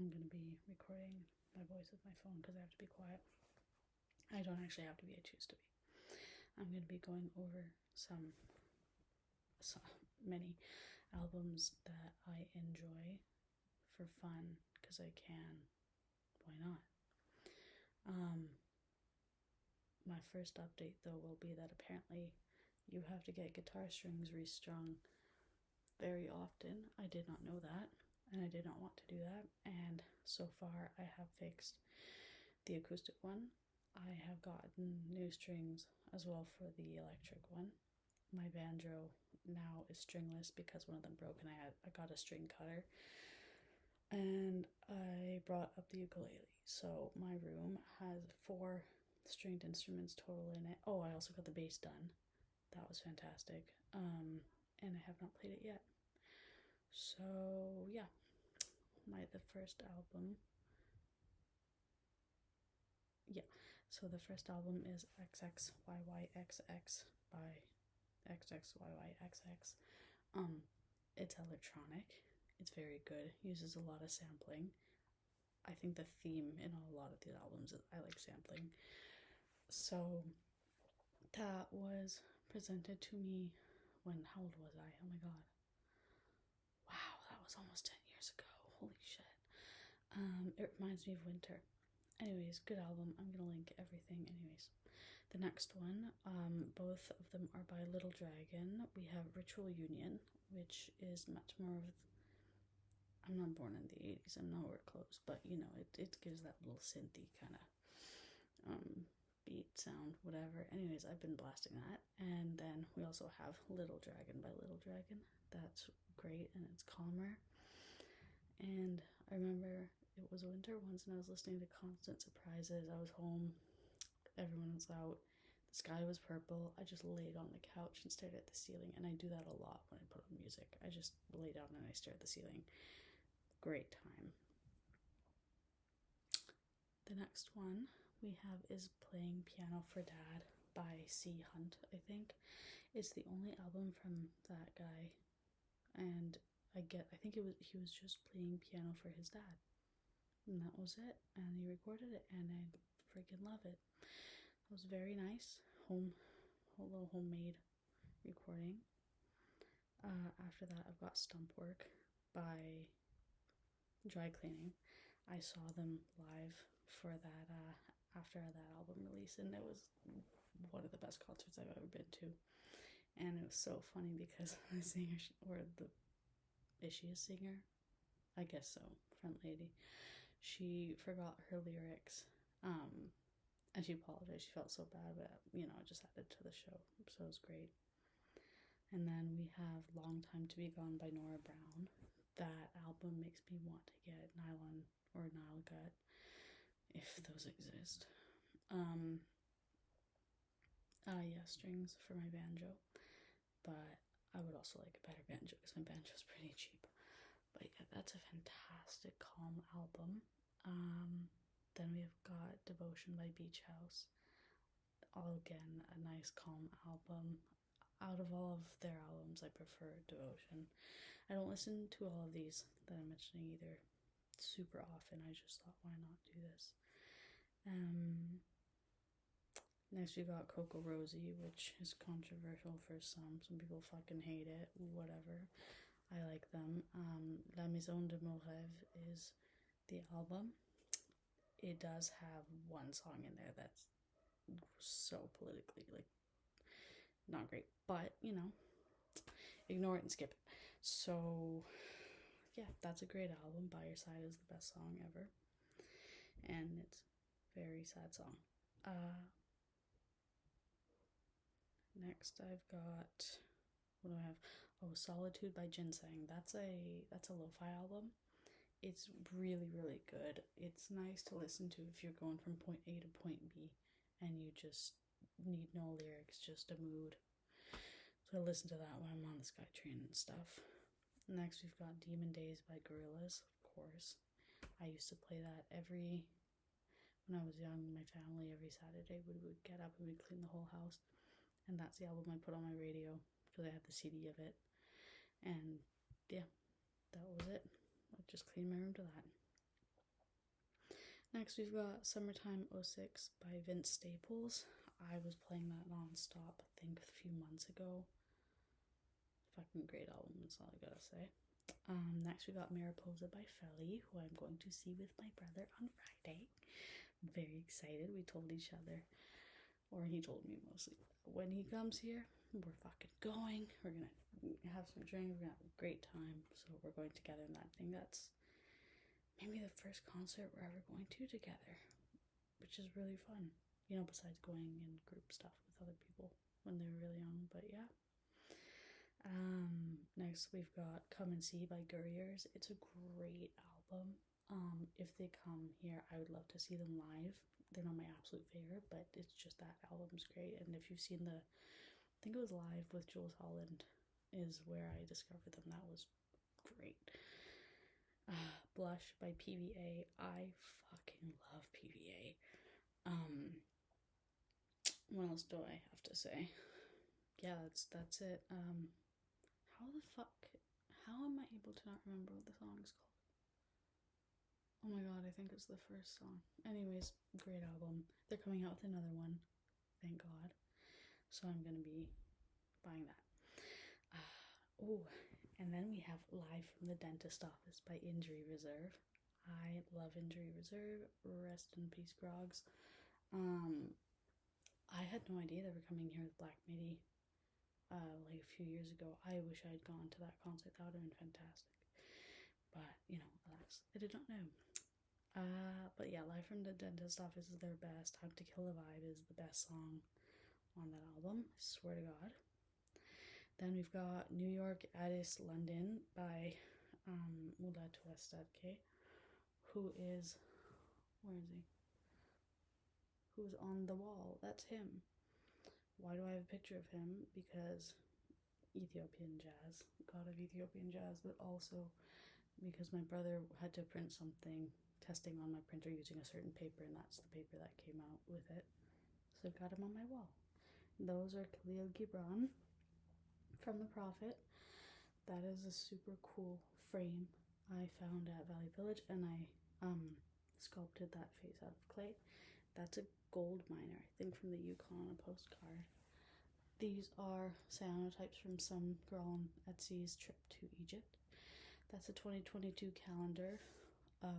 I'm going to be recording my voice with my phone because I have to be quiet. I don't actually have to be, I choose to be. I'm going to be going over many albums that I enjoy for fun because I can. Why not? My first update though will be that apparently you have to get guitar strings restrung very often. I did not know that, and I did not want to do that, and so far I have fixed the acoustic one. I have gotten new strings as well for the electric one. My banjo now is stringless because one of them broke, and I got a string cutter, and I brought up the ukulele. So my room has 4 stringed instruments total in it. Oh, I also got the bass done. That was fantastic. And I have not played it yet. So yeah, the first album. Yeah, so the first album is XXYYXX by XXYYXX. It's electronic. It's very good. Uses a lot of sampling. I think the theme in a lot of these albums is I like sampling. So that was presented to me when, how old was I? Oh my god. Wow, that was almost 10 years ago. Holy shit. It reminds me of winter. Anyways, good album. I'm gonna link everything. Anyways, the next one, both of them are by Little Dragon. We have Ritual Union, which is much more of, I'm not born in the 80s, I'm nowhere close, but you know, it gives that little synthy kind of beat sound, whatever. Anyways, I've been blasting that. And then we also have Little Dragon by Little Dragon. That's great, and it's calmer. And I remember it was winter once and I was listening to Constant Surprises. I was home, everyone was out, the sky was purple. I just laid on the couch and stared at the ceiling, and I do that a lot when I put on music. I just lay down and I stare at the ceiling. Great time. The next one we have is Playing Piano for Dad by C. Hunt, I think. It's the only album from that guy, and I think he was just playing piano for his dad, and that was it, and he recorded it, and I freaking love it. It was very nice, a little homemade recording. After that, I've got Stumpwork by Dry Cleaning. I saw them live for that after that album release, and it was one of the best concerts I've ever been to. And it was so funny because the singer, is she a singer? I guess so, front lady. She forgot her lyrics, and she apologized. She felt so bad, but you know, it just added to the show, so it was great. And then we have Long Time to Be Gone by Nora Brown. That album makes me want to get nylon or Nile gut, if those exist. Yeah, strings for my banjo, but I would also like a better banjo because my banjo's pretty cheap. But yeah, that's a fantastic calm album. Then we have got Devotion by Beach House. All again, a nice calm album. Out of all of their albums, I prefer Devotion. I don't listen to all of these that I'm mentioning either super often. I just thought, why not do this? Next we got CocoRosie, which is controversial for some. Some people fucking hate it, whatever. I like them. La Maison de Rêve is the album. It does have one song in there that's so politically, like, not great, but you know, ignore it and skip it. So yeah, that's a great album. By Your Side is the best song ever, and it's a very sad song. Next I've got, what do I have? Oh, Solitude by Jinsang. That's a lo-fi album. It's really, really good. It's nice to listen to if you're going from point A to point B and you just need no lyrics, just a mood. So I listen to that when I'm on the SkyTrain and stuff. Next we've got Demon Days by Gorillaz, of course. I used to play that when I was young, my family, every Saturday we would get up and we'd clean the whole house. And that's the album I put on my radio because I had the CD of it. And yeah, that was it. I just cleaned my room to that. Next, we've got Summertime '06 by Vince Staples. I was playing that non-stop, I think, a few months ago. Fucking great album, that's all I gotta say. Next, we got Mariposa by Felly, who I'm going to see with my brother on Friday. I'm very excited. We told each other, or he told me mostly, when he comes here, we're fucking going. We're gonna have some drinks, we're gonna have a great time. So we're going together, and I think that's maybe the first concert we're ever going to together, which is really fun, you know, besides going in group stuff with other people when they were really young. But yeah. Next we've got Come and See by Gurriers. It's a great album. If they come here, I would love to see them live. They're not my absolute favorite, but it's just that album's great. And if you've seen I think it was Live with Jules Holland is where I discovered them. That was great. Blush by PVA. I fucking love PVA. What else do I have to say? Yeah, that's it. How am I able to not remember what the song is called? Oh my god, I think it's the first song. Anyways, great album. They're coming out with another one, thank god. So I'm gonna be buying that. And then we have Live from the Dentist Office by Injury Reserve. I love Injury Reserve. Rest in peace, Grogs. I had no idea they were coming here with Black Midi like a few years ago. I wish I had gone to that concert. That would have been fantastic. But, you know, alas, I did not know. But yeah, Live from the Dentist Office is their best. Time to Kill a Vibe is the best song on that album. I swear to God. Then we've got New York, Addis, London by Mulatu Astatke, who is, where is he? Who's on the wall? That's him. Why do I have a picture of him? Because Ethiopian jazz, god of Ethiopian jazz, but also because my brother had to print something testing on my printer using a certain paper, and that's the paper that came out with it. So I got him on my wall. Those are Khalil Gibran from The Prophet. That is a super cool frame I found at Valley Village, and I sculpted that face out of clay. That's a gold miner, I think, from the Yukon on a postcard. These are cyanotypes from some girl on Etsy's trip to Egypt. That's a 2022 calendar of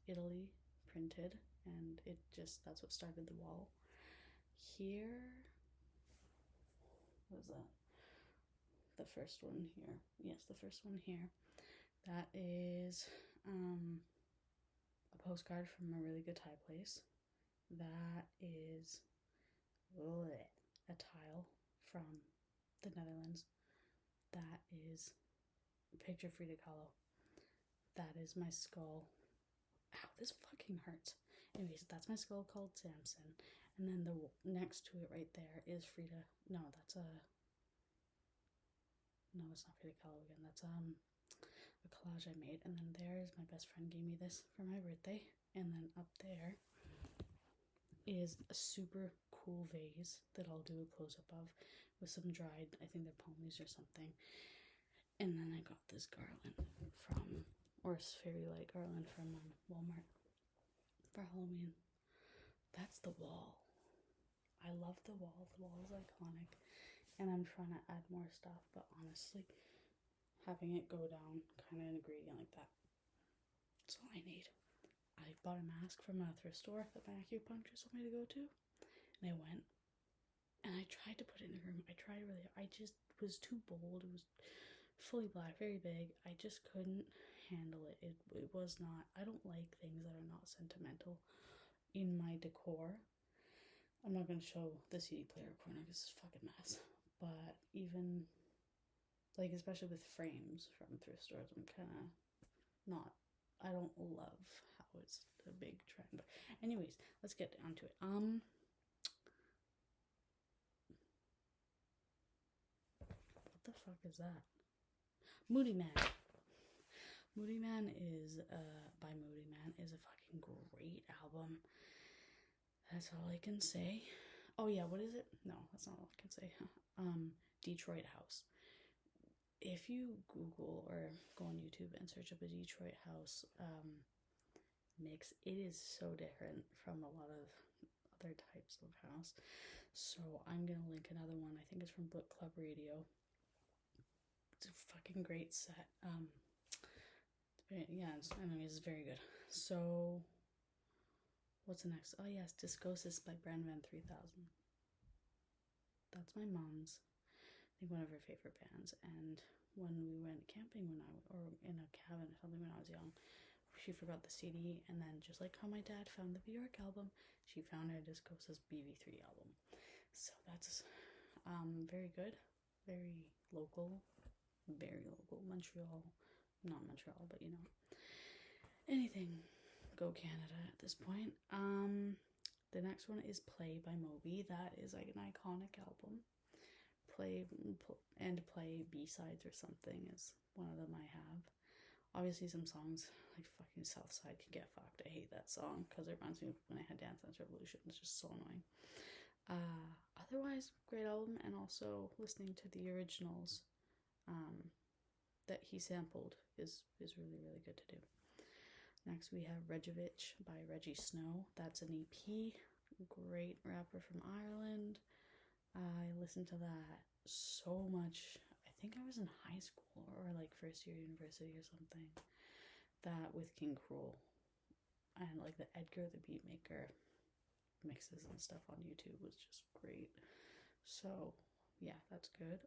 Italy printed, and that's what started the wall. Here, what is that? The first one here. Yes, the first one here. That is a postcard from a really good Thai place. That is a tile from the Netherlands. That is a picture of Frida Kahlo. That is my skull. Ow, this fucking hurts. Anyways, that's my skull called Samson. And then the next to it right there is Frida. No, that's not Frida Kahlo again. That's a collage I made. And then there's my best friend gave me this for my birthday. And then up there is a super cool vase that I'll do a close-up of with some dried, I think they're palmies or something. And then I got this garland fairy light garland from Walmart for Halloween. That's the wall. I love the wall. The wall is iconic. And I'm trying to add more stuff, but honestly, having it go down kind of in a gradient like that, that's all I need. I bought a mask from a thrift store that my acupuncturist told me to go to, and I went, and I tried to put it in the room. I just was too bold. It was fully black, very big. I just couldn't handle it. It was not, I don't like things that are not sentimental in my decor. I'm not going to show the CD player corner because it's a fucking mess. But even, like, especially with frames from thrift stores, I'm kind of not, I don't love how it's a big trend. But anyways, let's get down to it. What the fuck is that? Moodymann. Moodymann is, by Moodymann, is a fucking great album. That's all I can say. Oh yeah, what is it? No, that's not all I can say. Detroit House. If you Google or go on YouTube and search up a Detroit House mix. It is so different from a lot of other types of house. So I'm gonna link another one. I think it's from Book Club Radio. It's a fucking great set. Yeah, it's very good. So what's the next? Oh yes, Discosis by Branson 3000. That's my mom's, I think, one of her favorite bands. And when we went camping or in a cabin or something when I was young, she forgot the CD, and then just like how my dad found the Bjork album, she found her Discosis BV3 album. So that's very good, very local, Montreal, not Montreal, but you know, anything go Canada at this point. The next one is Play by Moby. That is like an iconic album. Play B-sides or something is one of them I have. Obviously some songs like fucking Southside Can Get Fucked. I hate that song because it reminds me of when I had Dance Dance Revolution. It's just so annoying. Otherwise, great album, and also listening to the originals that he sampled is really, really good to do. Next we have Rejovich by Rejjie Snow. That's an EP. Great rapper from Ireland. I listened to that so much. I think I was in high school or like first year university or something. That with King Cruel and like the Edgar the Beatmaker mixes and stuff on YouTube was just great. So yeah, that's good.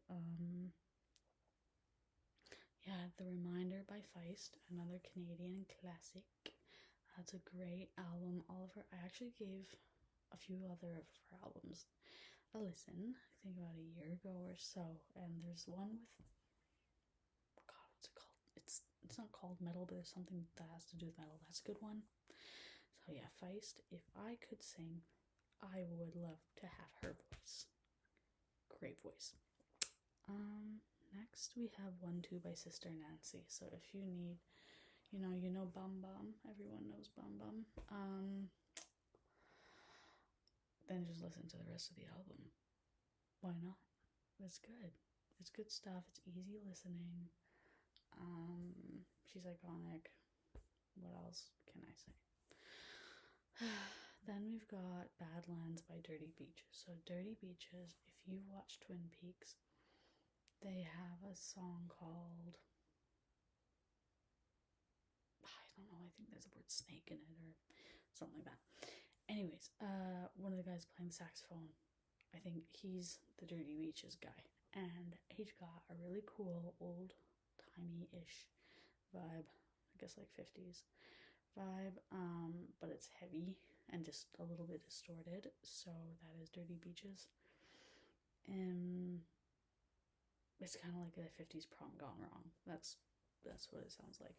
Yeah, The Reminder by Feist, another Canadian classic. That's a great album. I actually gave a few other of her albums a listen, I think about a year ago or so. And there's one with, God, what's it called? It's not called metal, but there's something that has to do with metal. That's a good one. So yeah, Feist. If I could sing, I would love to have her voice. Great voice. Next we have 1-2 by Sister Nancy. So if you need, you know Bum Bum. Everyone knows Bum Bum. Then just listen to the rest of the album. Why not? It's good. It's good stuff. It's easy listening. She's iconic. What else can I say? Then we've got Badlands by Dirty Beaches. So Dirty Beaches, if you've watched Twin Peaks, they have a song called, I don't know, I think there's the word snake in it or something like that. Anyways, one of the guys playing the saxophone, I think he's the Dirty Beaches guy, and he's got a really cool old-timey-ish vibe, I guess like 50s vibe, but it's heavy and just a little bit distorted. So that is Dirty Beaches. It's kind of like a 50s prom gone wrong. That's what it sounds like.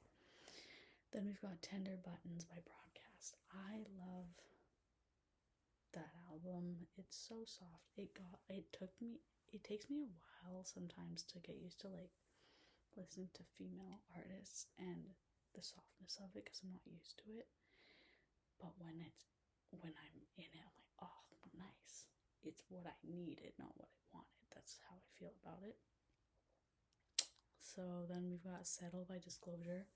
Then we've got Tender Buttons by Broadcast. I love that album. It's so soft. It takes me a while sometimes to get used to like listening to female artists and the softness of it because I'm not used to it. But when I'm in it, I'm like, oh, nice. It's what I needed, not what I wanted. That's how I feel about it. So then we've got Settle by Disclosure.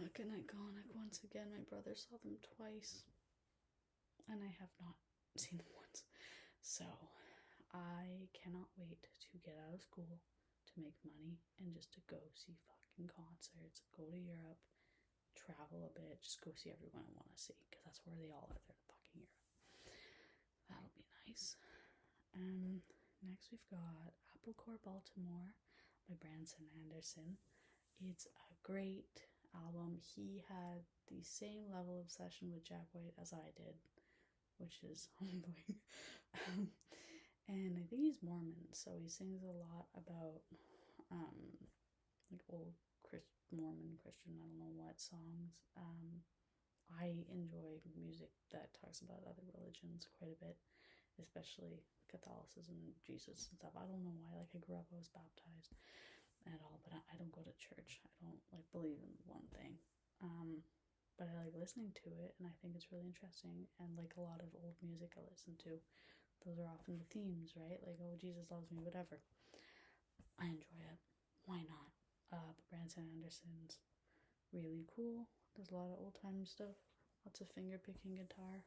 Like an iconic once again. My brother saw them twice, and I have not seen them once. So I cannot wait to get out of school, to make money, and just to go see fucking concerts, go to Europe, travel a bit, just go see everyone I want to see, because that's where they all are. They're in fucking Europe. That'll be nice. Next we've got Applecore Baltimore by Branson Anderson. It's a great album. He had the same level of obsession with Jack White as I did, which is humbling. And I think he's Mormon, so he sings a lot about like old Mormon Christian, I don't know what songs. I enjoy music that talks about other religions quite a bit, especially Catholicism and Jesus and stuff. I don't know why. Like, I grew up, I was baptized at all, but I don't go to church. I don't like believe in one thing. But I like listening to it, and I think it's really interesting. And like a lot of old music I listen to, those are often the themes, right? Like, oh, Jesus loves me, whatever. I enjoy it. Why not? But Branson Anderson's really cool. There's a lot of old time stuff Lots of finger picking guitar.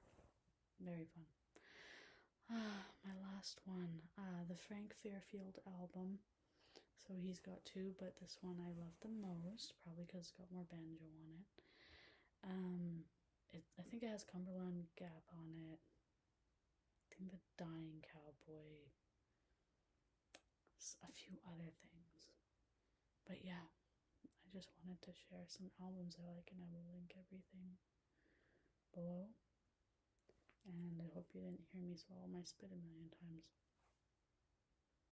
Very fun. My last one, the Frank Fairfield album. So he's got two, but this one I love the most, probably because it's got more banjo on it. I think it has Cumberland Gap on it. I think the Dying Cowboy. A few other things. But yeah, I just wanted to share some albums I like, and I will link everything below. And I hope you didn't hear me swallow my spit a million times.